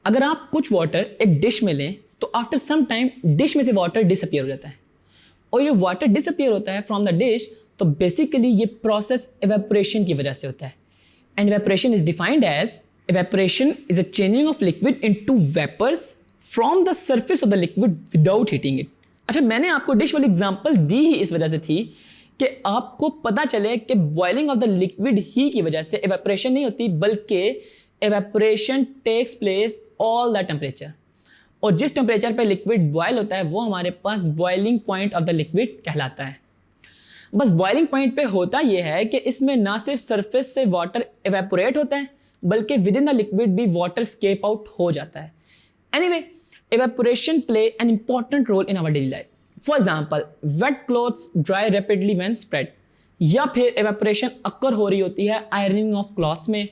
अगर आप कुछ वाटर एक डिश में लें तो आफ्टर सम टाइम डिश में से वाटर डिसअपियर हो जाता है, और ये वाटर डिसअपियर होता है फ्रॉम द डिश, तो बेसिकली ये प्रोसेस एवेपोरेशन की वजह से होता है। And evaporation is defined as evaporation is a changing of liquid into vapors from the surface of the liquid without heating it। अच्छा, मैंने आपको डिश वाली एग्जांपल दी ही इस वजह से थी कि आपको पता चले कि बॉइलिंग ऑफ द लिक्विड ही की वजह से evaporation नहीं होती, बल्कि evaporation takes place all the temperature, और जिस टेम्परेचर पे लिक्विड बॉयल होता है वो हमारे पास boiling point of the liquid कहलाता है। बस बॉइलिंग पॉइंट पे होता यह है कि इसमें ना सिर्फ सरफेस से वाटर evaporate होता है, बल्कि विद इन द लिक्विड भी वाटर स्केप आउट हो जाता है। Anyway, evaporation play an important role in our daily life. For example, wet clothes dry rapidly when spread, या फिर evaporation अक्कर हो रही होती है ironing of cloths में,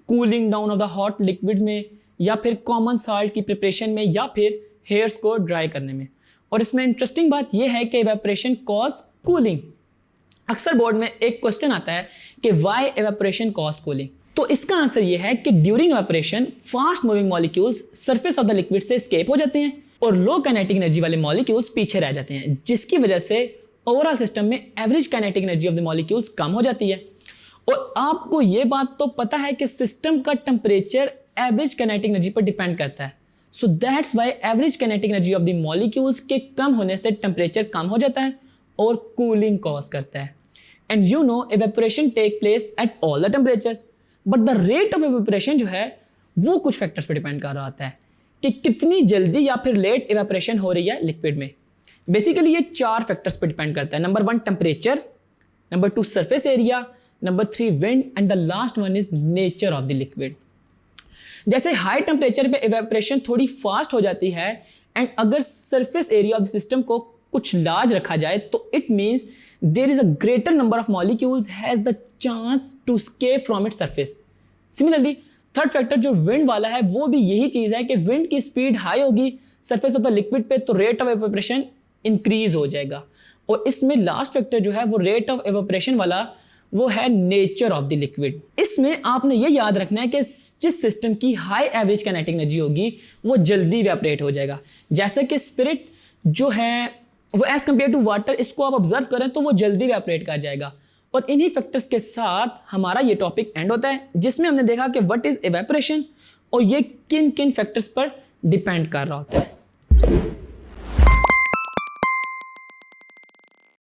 cooling down of the hot liquids में, या फिर common salt की preparation में, या फिर hairs को dry करने में। और इसमें इंटरेस्टिंग बात यह है कि evaporation cause cooling। अक्सर बोर्ड में एक क्वेश्चन आता है कि why evaporation cause cooling, तो इसका आंसर ये है कि during evaporation fast moving molecules surface of the liquid से एस्केप हो जाते हैं और लो काइनेटिक एनर्जी वाले मॉलिक्यूल्स पीछे रह जाते हैं, जिसकी वजह से ओवरऑल सिस्टम में average kinetic energy of the molecules कम हो जाती है। और आपको ये बात तो पता है कि सिस्टम का टेम्परेचर एवरेज काइनेटिक एनर्जी पर डिपेंड करता है, so that's why average kinetic energy of the molecules के कम होने से टेम्परेचर कम हो जाता है और कूलिंग कॉज करता है। And you know evaporation take place at all the temperatures, but the rate of evaporation जो है वो कुछ फैक्टर्स पर डिपेंड कर रहा होता है कि कितनी जल्दी या फिर लेट evaporation हो रही है लिक्विड में। बेसिकली ये 4 फैक्टर्स पर डिपेंड करता है। Number 1 temperature, number 2 surface area, number 3 wind, and the last one is nature of the liquid. जैसे हाई टेम्परेचर पे evaporation थोड़ी फास्ट हो जाती है, एंड अगर surface area of the system को कुछ लार्ज रखा जाए तो it means there is a greater number of molecules has the chance to escape from its surface। Similarly, third factor जो विंड वाला है वो भी यही चीज़ है कि विंड की स्पीड हाई होगी सरफेस ऑफ द लिक्विड पे, तो रेट ऑफ evaporation इंक्रीज हो जाएगा। और इसमें लास्ट फैक्टर जो है वो रेट ऑफ evaporation वाला वो है नेचर ऑफ द लिक्विड। इसमें आपने ये याद रखना है कि जिस सिस्टम की हाई एवरेज काइनेटिक एनर्जी होगी वो जल्दी इवेपोरेट हो जाएगा, जैसे कि स्पिरिट जो है वो एज कम्पेयर टू वाटर, इसको आप ऑब्जर्व करें तो वो जल्दी इवेपोरेट कर जाएगा। और इन्हीं फैक्टर्स के साथ हमारा ये टॉपिक एंड होता है, जिसमें हमने देखा कि व्हाट इज इवेपोरेशन और ये किन किन फैक्टर्स पर डिपेंड कर रहा होता है।